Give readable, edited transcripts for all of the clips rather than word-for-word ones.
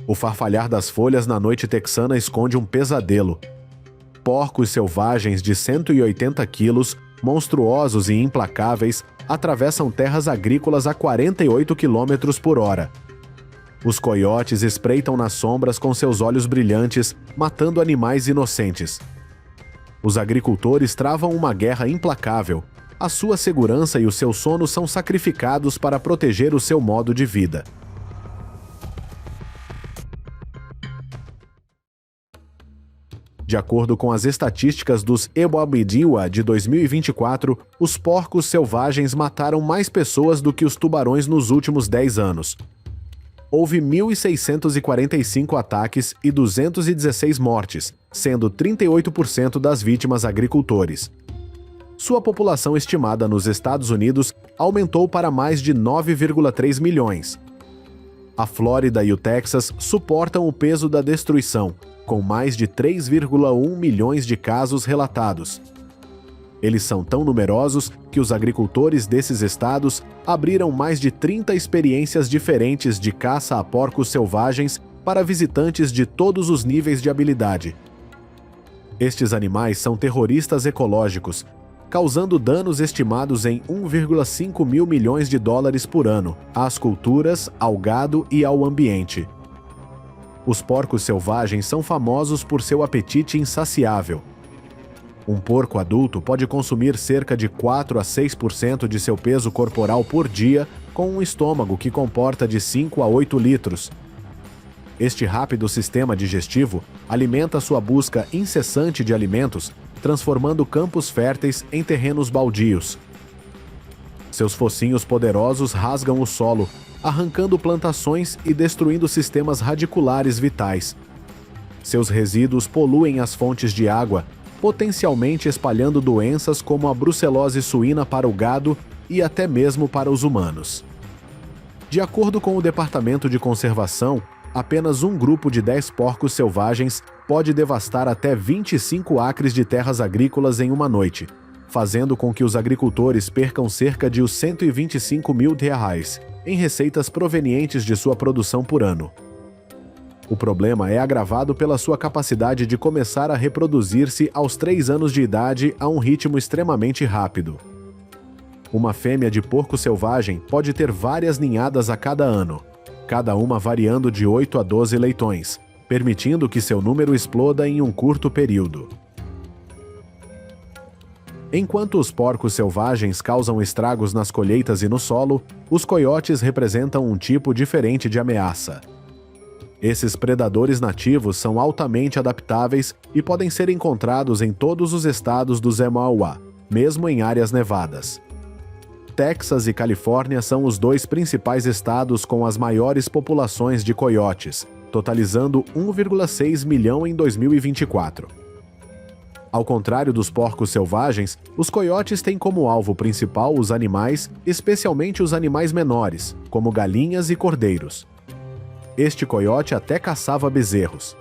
O farfalhar das folhas na noite texana esconde um pesadelo. Porcos selvagens de 180 quilos, monstruosos e implacáveis, atravessam terras agrícolas a 48 km por hora. Os coiotes espreitam nas sombras com seus olhos brilhantes, matando animais inocentes. Os agricultores travam uma guerra implacável. A sua segurança e o seu sono são sacrificados para proteger o seu modo de vida. De acordo com as estatísticas dos Eboabidiwa de 2024, os porcos selvagens mataram mais pessoas do que os tubarões nos últimos 10 anos. Houve 1.645 ataques e 216 mortes, sendo 38% das vítimas agricultores. Sua população estimada nos Estados Unidos aumentou para mais de 9,3 milhões. A Flórida e o Texas suportam o peso da destruição, com mais de 3,1 milhões de casos relatados. Eles são tão numerosos que os agricultores desses estados abriram mais de 30 experiências diferentes de caça a porcos selvagens para visitantes de todos os níveis de habilidade. Estes animais são terroristas ecológicos, causando danos estimados em 1,5 mil milhões de dólares por ano às culturas, ao gado e ao ambiente. Os porcos selvagens são famosos por seu apetite insaciável. Um porco adulto pode consumir cerca de 4 a 6% de seu peso corporal por dia, com um estômago que comporta de 5 a 8 litros. Este rápido sistema digestivo alimenta sua busca incessante de alimentos, transformando campos férteis em terrenos baldios. Seus focinhos poderosos rasgam o solo, arrancando plantações e destruindo sistemas radiculares vitais. Seus resíduos poluem as fontes de água, potencialmente espalhando doenças como a brucelose suína para o gado e até mesmo para os humanos. De acordo com o Departamento de Conservação, apenas um grupo de 10 porcos selvagens pode devastar até 25 acres de terras agrícolas em uma noite, fazendo com que os agricultores percam cerca de R$125 mil em receitas provenientes de sua produção por ano. O problema é agravado pela sua capacidade de começar a reproduzir-se aos 3 anos de idade a um ritmo extremamente rápido. Uma fêmea de porco selvagem pode ter várias ninhadas a cada ano, cada uma variando de 8 a 12 leitões, permitindo que seu número exploda em um curto período. Enquanto os porcos selvagens causam estragos nas colheitas e no solo, os coiotes representam um tipo diferente de ameaça. Esses predadores nativos são altamente adaptáveis e podem ser encontrados em todos os estados do Zemauá, mesmo em áreas nevadas. Texas e Califórnia são os 2 principais estados com as maiores populações de coiotes, totalizando 1,6 milhão em 2024. Ao contrário dos porcos selvagens, os coiotes têm como alvo principal os animais, especialmente os animais menores, como galinhas e cordeiros. Este coiote até caçava bezerros.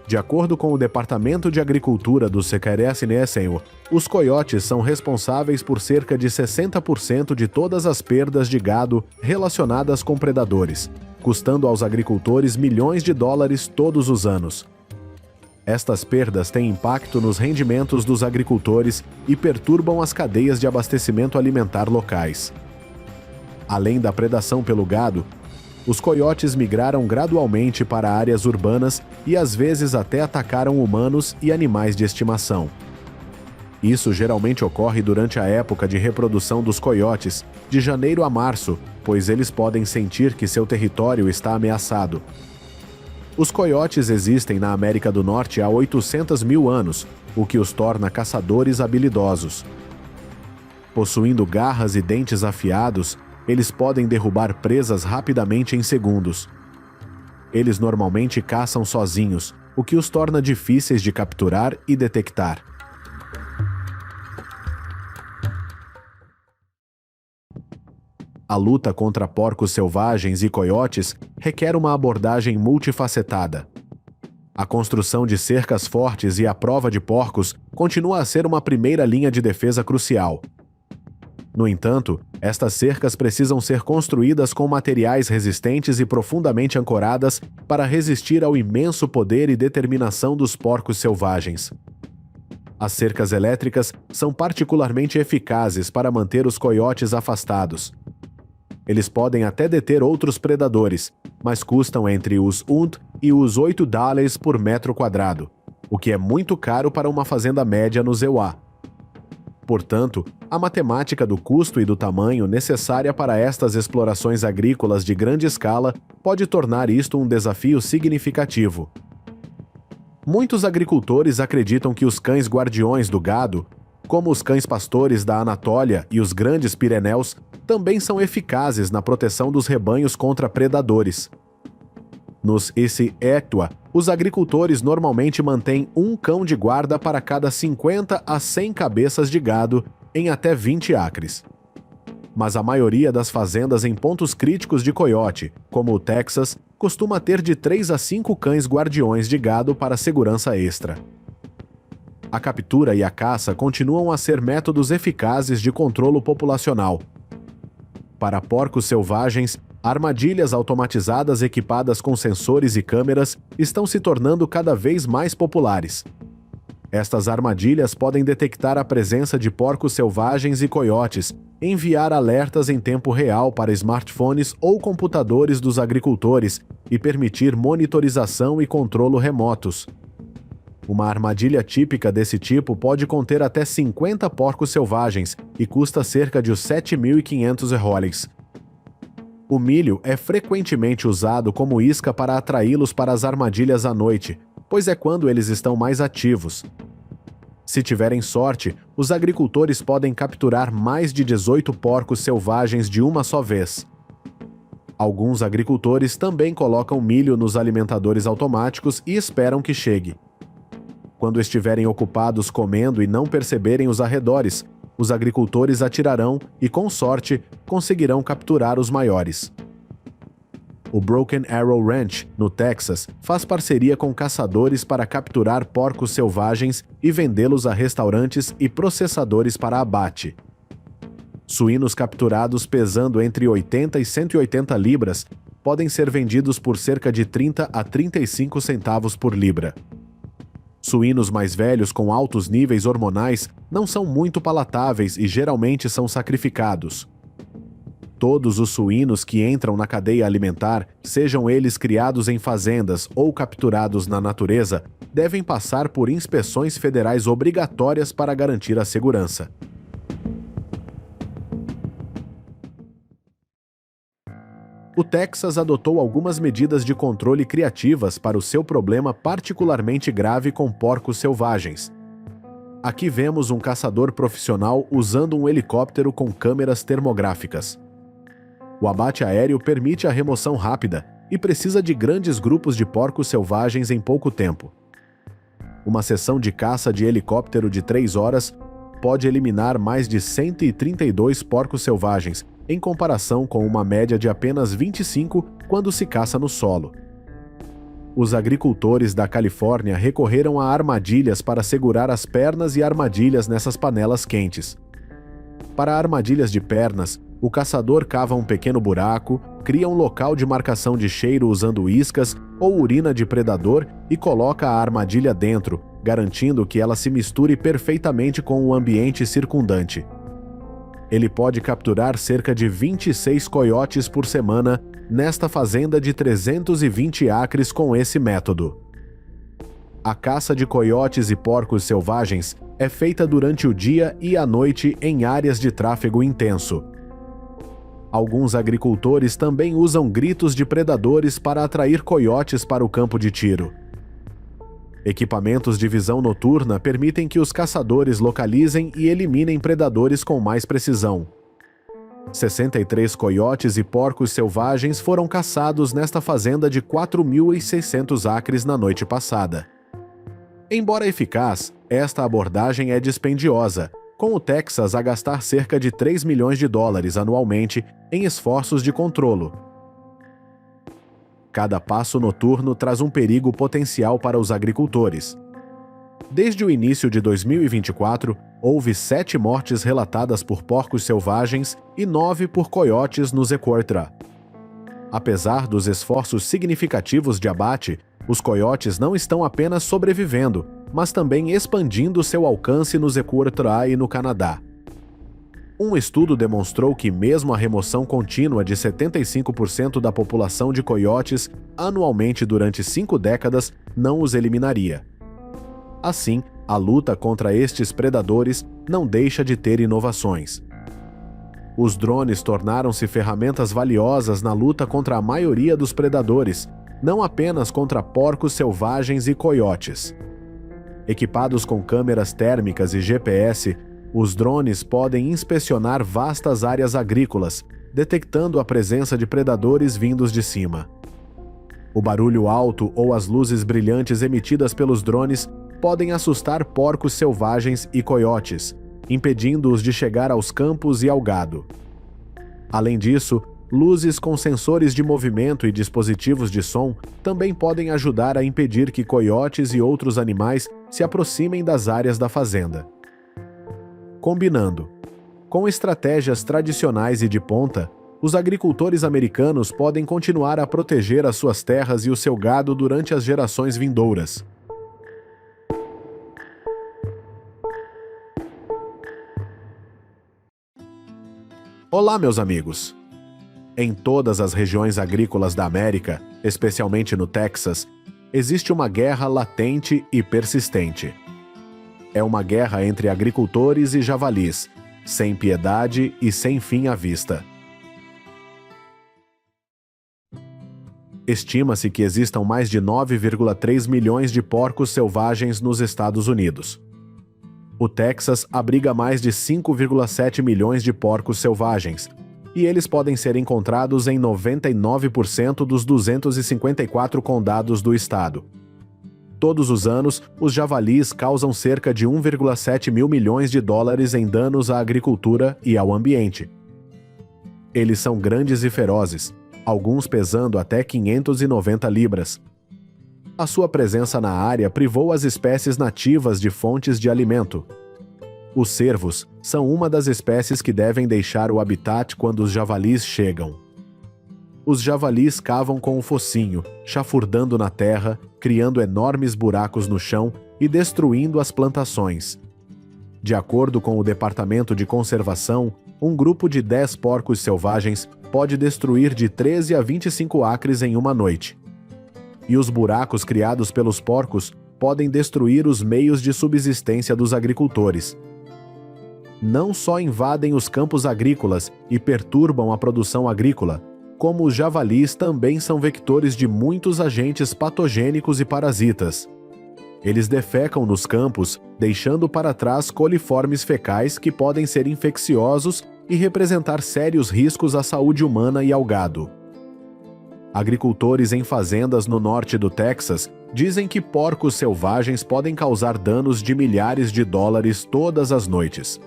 De acordo com o Departamento de Agricultura do Secretariado, os coiotes são responsáveis por cerca de 60% de todas as perdas de gado relacionadas com predadores, custando aos agricultores milhões de dólares todos os anos. Estas perdas têm impacto nos rendimentos dos agricultores e perturbam as cadeias de abastecimento alimentar locais. Além da predação pelo gado, os coiotes migraram gradualmente para áreas urbanas e às vezes até atacaram humanos e animais de estimação. Isso geralmente ocorre durante a época de reprodução dos coiotes, de janeiro a março, pois eles podem sentir que seu território está ameaçado. Os coiotes existem na América do Norte há 800 mil anos, o que os torna caçadores habilidosos. Possuindo garras e dentes afiados, eles podem derrubar presas rapidamente em segundos. Eles normalmente caçam sozinhos, o que os torna difíceis de capturar e detectar. A luta contra porcos selvagens e coiotes requer uma abordagem multifacetada. A construção de cercas fortes e a prova de porcos continua a ser uma primeira linha de defesa crucial. No entanto, estas cercas precisam ser construídas com materiais resistentes e profundamente ancoradas para resistir ao imenso poder e determinação dos porcos selvagens. As cercas elétricas são particularmente eficazes para manter os coiotes afastados. Eles podem até deter outros predadores, mas custam entre os $1 e os $8 por metro quadrado, o que é muito caro para uma fazenda média no Zeuá. Portanto, a matemática do custo e do tamanho necessária para estas explorações agrícolas de grande escala pode tornar isto um desafio significativo. Muitos agricultores acreditam que os cães guardiões do gado, como os cães pastores da Anatólia e os grandes Pirineus, também são eficazes na proteção dos rebanhos contra predadores. Nos Isi-Equa, os agricultores normalmente mantêm um cão de guarda para cada 50 a 100 cabeças de gado em até 20 acres. Mas a maioria das fazendas em pontos críticos de coiote, como o Texas, costuma ter de 3 a 5 cães guardiões de gado para segurança extra. A captura e a caça continuam a ser métodos eficazes de controlo populacional. Para porcos selvagens, armadilhas automatizadas equipadas com sensores e câmeras estão se tornando cada vez mais populares. Estas armadilhas podem detectar a presença de porcos selvagens e coiotes, enviar alertas em tempo real para smartphones ou computadores dos agricultores e permitir monitorização e controlo remotos. Uma armadilha típica desse tipo pode conter até 50 porcos selvagens e custa cerca de $7.500. O milho é frequentemente usado como isca para atraí-los para as armadilhas à noite, pois é quando eles estão mais ativos. Se tiverem sorte, os agricultores podem capturar mais de 18 porcos selvagens de uma só vez. Alguns agricultores também colocam milho nos alimentadores automáticos e esperam que chegue. Quando estiverem ocupados comendo e não perceberem os arredores, os agricultores atirarão e, com sorte, conseguirão capturar os maiores. O Broken Arrow Ranch, no Texas, faz parceria com caçadores para capturar porcos selvagens e vendê-los a restaurantes e processadores para abate. Suínos capturados pesando entre 80 e 180 libras podem ser vendidos por cerca de 30 a 35 centavos por libra. Suínos mais velhos com altos níveis hormonais não são muito palatáveis e geralmente são sacrificados. Todos os suínos que entram na cadeia alimentar, sejam eles criados em fazendas ou capturados na natureza, devem passar por inspeções federais obrigatórias para garantir a segurança. O Texas adotou algumas medidas de controle criativas para o seu problema particularmente grave com porcos selvagens. Aqui vemos um caçador profissional usando um helicóptero com câmeras termográficas. O abate aéreo permite a remoção rápida e precisa de grandes grupos de porcos selvagens em pouco tempo. Uma sessão de caça de helicóptero de 3 horas pode eliminar mais de 132 porcos selvagens, em comparação com uma média de apenas 25 quando se caça no solo. Os agricultores da Califórnia recorreram a armadilhas para segurar as pernas e armadilhas nessas panelas quentes. Para armadilhas de pernas, o caçador cava um pequeno buraco, cria um local de marcação de cheiro usando iscas ou urina de predador e coloca a armadilha dentro, garantindo que ela se misture perfeitamente com o ambiente circundante. Ele pode capturar cerca de 26 coiotes por semana nesta fazenda de 320 acres com esse método. A caça de coiotes e porcos selvagens é feita durante o dia e à noite em áreas de tráfego intenso. Alguns agricultores também usam gritos de predadores para atrair coiotes para o campo de tiro. Equipamentos de visão noturna permitem que os caçadores localizem e eliminem predadores com mais precisão. 63 coiotes e porcos selvagens foram caçados nesta fazenda de 4.600 acres na noite passada. Embora eficaz, esta abordagem é dispendiosa, com o Texas a gastar cerca de $3 milhões anualmente em esforços de controlo. Cada passo noturno traz um perigo potencial para os agricultores. Desde o início de 2024, houve 7 mortes relatadas por porcos selvagens e 9 por coiotes no Equatra. Apesar dos esforços significativos de abate, os coiotes não estão apenas sobrevivendo, mas também expandindo seu alcance no Equatra e no Canadá. Um estudo demonstrou que mesmo a remoção contínua de 75% da população de coiotes anualmente durante 5 décadas não os eliminaria. Assim, a luta contra estes predadores não deixa de ter inovações. Os drones tornaram-se ferramentas valiosas na luta contra a maioria dos predadores, não apenas contra porcos selvagens e coiotes. Equipados com câmeras térmicas e GPS, os drones podem inspecionar vastas áreas agrícolas, detectando a presença de predadores vindos de cima. O barulho alto ou as luzes brilhantes emitidas pelos drones podem assustar porcos selvagens e coiotes, impedindo-os de chegar aos campos e ao gado. Além disso, luzes com sensores de movimento e dispositivos de som também podem ajudar a impedir que coiotes e outros animais se aproximem das áreas da fazenda. Combinando. Com estratégias tradicionais e de ponta, os agricultores americanos podem continuar a proteger as suas terras e o seu gado durante as gerações vindouras. Olá, meus amigos! Em todas as regiões agrícolas da América, especialmente no Texas, existe uma guerra latente e persistente. É uma guerra entre agricultores e javalis, sem piedade e sem fim à vista. Estima-se que existam mais de 9,3 milhões de porcos selvagens nos Estados Unidos. O Texas abriga mais de 5,7 milhões de porcos selvagens, e eles podem ser encontrados em 99% dos 254 condados do estado. Todos os anos, os javalis causam cerca de 1,7 mil milhões de dólares em danos à agricultura e ao ambiente. Eles são grandes e ferozes, alguns pesando até 590 libras. A sua presença na área privou as espécies nativas de fontes de alimento. Os cervos são uma das espécies que devem deixar o habitat quando os javalis chegam. Os javalis cavam com o focinho, chafurdando na terra, criando enormes buracos no chão e destruindo as plantações. De acordo com o Departamento de Conservação, um grupo de 10 porcos selvagens pode destruir de 13 a 25 acres em uma noite. E os buracos criados pelos porcos podem destruir os meios de subsistência dos agricultores. Não só invadem os campos agrícolas e perturbam a produção agrícola, como os javalis também são vectores de muitos agentes patogênicos e parasitas. Eles defecam nos campos, deixando para trás coliformes fecais que podem ser infecciosos e representar sérios riscos à saúde humana e ao gado. Agricultores em fazendas no norte do Texas dizem que porcos selvagens podem causar danos de milhares de dólares todas as noites.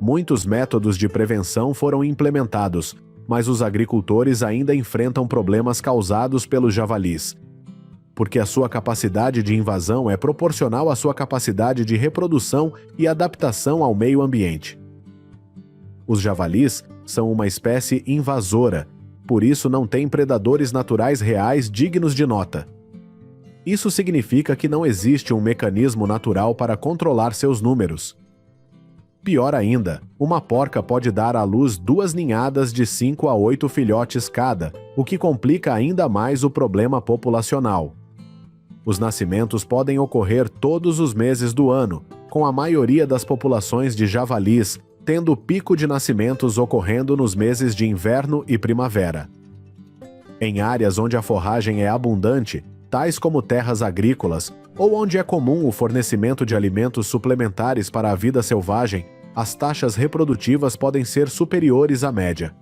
Muitos métodos de prevenção foram implementados, mas os agricultores ainda enfrentam problemas causados pelos javalis, porque a sua capacidade de invasão é proporcional à sua capacidade de reprodução e adaptação ao meio ambiente. Os javalis são uma espécie invasora, por isso não têm predadores naturais reais dignos de nota. Isso significa que não existe um mecanismo natural para controlar seus números. Pior ainda, uma porca pode dar à luz 2 ninhadas de 5 a 8 filhotes cada, o que complica ainda mais o problema populacional. Os nascimentos podem ocorrer todos os meses do ano, com a maioria das populações de javalis tendo o pico de nascimentos ocorrendo nos meses de inverno e primavera. Em áreas onde a forragem é abundante, tais como terras agrícolas, ou onde é comum o fornecimento de alimentos suplementares para a vida selvagem, as taxas reprodutivas podem ser superiores à média.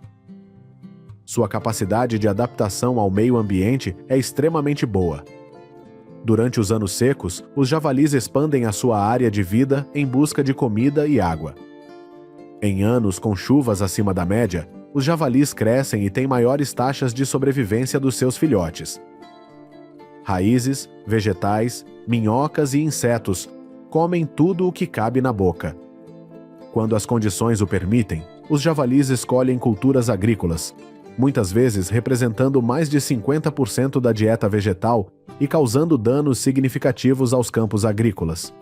Sua capacidade de adaptação ao meio ambiente é extremamente boa. Durante os anos secos, os javalis expandem a sua área de vida em busca de comida e água. Em anos com chuvas acima da média, os javalis crescem e têm maiores taxas de sobrevivência dos seus filhotes. raízes, vegetais, minhocas e insetos, comem tudo o que cabe na boca. Quando as condições o permitem, os javalis escolhem culturas agrícolas, muitas vezes representando mais de 50% da dieta vegetal e causando danos significativos aos campos agrícolas.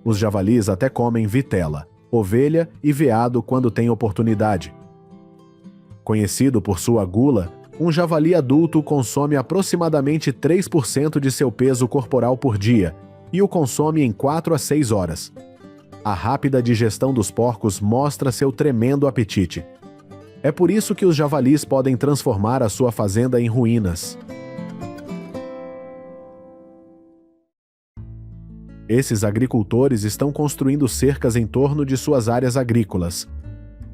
Os javalis até comem vitela, ovelha e veado quando têm oportunidade. Conhecido por sua gula, um javali adulto consome aproximadamente 3% de seu peso corporal por dia e o consome em 4 a 6 horas. A rápida digestão dos porcos mostra seu tremendo apetite. É por isso que os javalis podem transformar a sua fazenda em ruínas. Esses agricultores estão construindo cercas em torno de suas áreas agrícolas.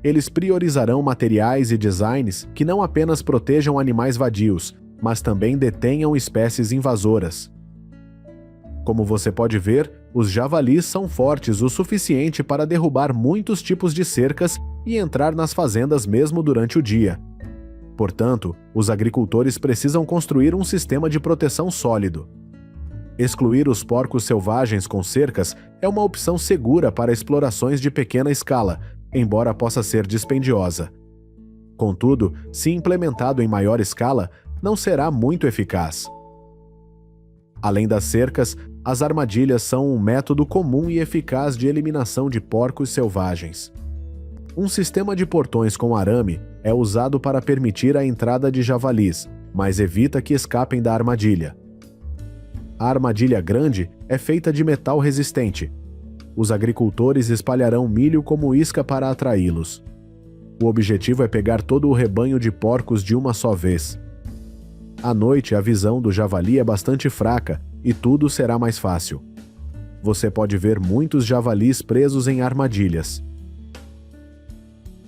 Eles priorizarão materiais e designs que não apenas protejam animais vadios, mas também detenham espécies invasoras. Como você pode ver, os javalis são fortes o suficiente para derrubar muitos tipos de cercas e entrar nas fazendas mesmo durante o dia. Portanto, os agricultores precisam construir um sistema de proteção sólido. Excluir os porcos selvagens com cercas é uma opção segura para explorações de pequena escala, embora possa ser dispendiosa. Contudo, se implementado em maior escala, não será muito eficaz. Além das cercas, as armadilhas são um método comum e eficaz de eliminação de porcos selvagens. Um sistema de portões com arame é usado para permitir a entrada de javalis, mas evita que escapem da armadilha. A armadilha grande é feita de metal resistente. Os agricultores espalharão milho como isca para atraí-los. O objetivo é pegar todo o rebanho de porcos de uma só vez. À noite, a visão do javali é bastante fraca e tudo será mais fácil. Você pode ver muitos javalis presos em armadilhas.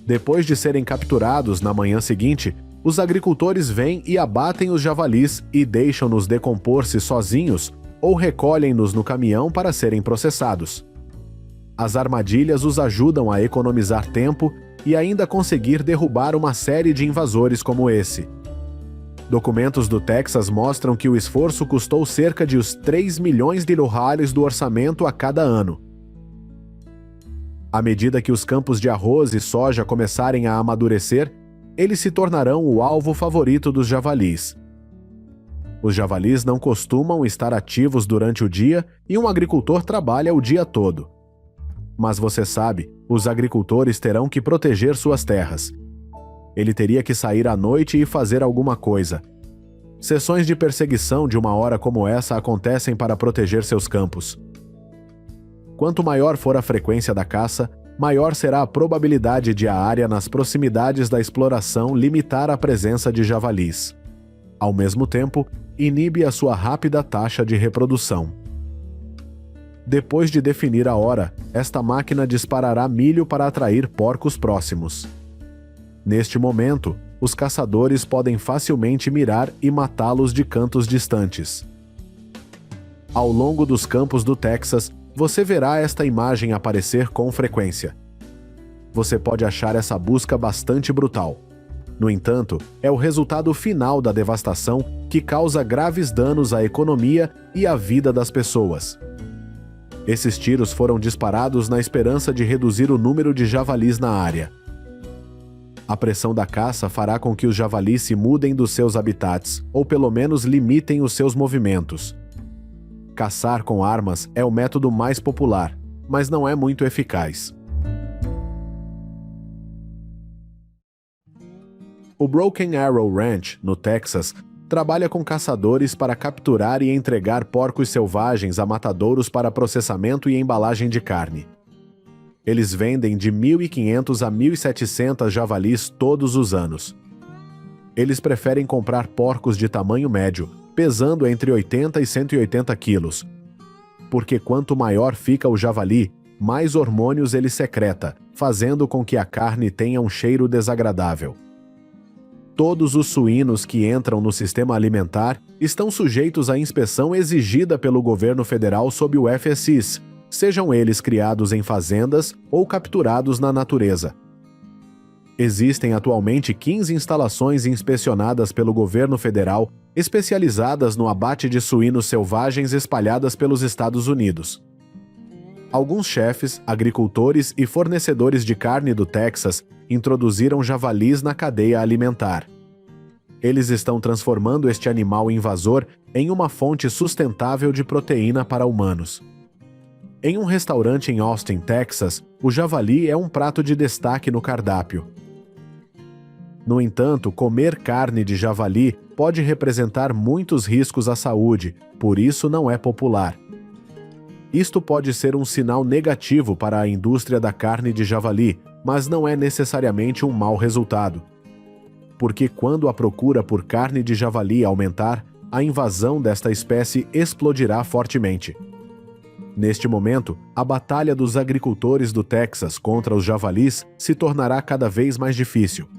Depois de serem capturados na manhã seguinte, os agricultores vêm e abatem os javalis e deixam-nos decompor-se sozinhos ou recolhem-nos no caminhão para serem processados. As armadilhas os ajudam a economizar tempo e ainda conseguir derrubar uma série de invasores como esse. Documentos do Texas mostram que o esforço custou cerca de os 3 milhões de dólares do orçamento a cada ano. À medida que os campos de arroz e soja começarem a amadurecer, eles se tornarão o alvo favorito dos javalis. Os javalis não costumam estar ativos durante o dia e um agricultor trabalha o dia todo. Mas você sabe, os agricultores terão que proteger suas terras. Ele teria que sair à noite e fazer alguma coisa. Sessões de perseguição de uma hora como essa acontecem para proteger seus campos. Quanto maior for a frequência da caça, maior será a probabilidade de a área nas proximidades da exploração limitar a presença de javalis. Ao mesmo tempo, inibe a sua rápida taxa de reprodução. Depois de definir a hora, esta máquina disparará milho para atrair porcos próximos. Neste momento, os caçadores podem facilmente mirar e matá-los de cantos distantes. Ao longo dos campos do Texas, você verá esta imagem aparecer com frequência. Você pode achar essa busca bastante brutal. No entanto, é o resultado final da devastação que causa graves danos à economia e à vida das pessoas. Esses tiros foram disparados na esperança de reduzir o número de javalis na área. A pressão da caça fará com que os javalis se mudem dos seus habitats, ou pelo menos limitem os seus movimentos. Caçar com armas é o método mais popular, mas não é muito eficaz. O Broken Arrow Ranch, no Texas, trabalha com caçadores para capturar e entregar porcos selvagens a matadouros para processamento e embalagem de carne. Eles vendem de 1.500 a 1.700 javalis todos os anos. Eles preferem comprar porcos de tamanho médio, pesando entre 80 e 180 quilos. Porque quanto maior fica o javali, mais hormônios ele secreta, fazendo com que a carne tenha um cheiro desagradável. Todos os suínos que entram no sistema alimentar estão sujeitos à inspeção exigida pelo governo federal sob o FSIS, sejam eles criados em fazendas ou capturados na natureza. Existem atualmente 15 instalações inspecionadas pelo governo federal especializadas no abate de suínos selvagens espalhadas pelos Estados Unidos. Alguns chefes, agricultores e fornecedores de carne do Texas introduziram javalis na cadeia alimentar. Eles estão transformando este animal invasor em uma fonte sustentável de proteína para humanos. Em um restaurante em Austin, Texas, o javali é um prato de destaque no cardápio. No entanto, comer carne de javali pode representar muitos riscos à saúde, por isso não é popular. Isto pode ser um sinal negativo para a indústria da carne de javali, mas não é necessariamente um mau resultado. Porque quando a procura por carne de javali aumentar, a invasão desta espécie explodirá fortemente. Neste momento, a batalha dos agricultores do Texas contra os javalis se tornará cada vez mais difícil.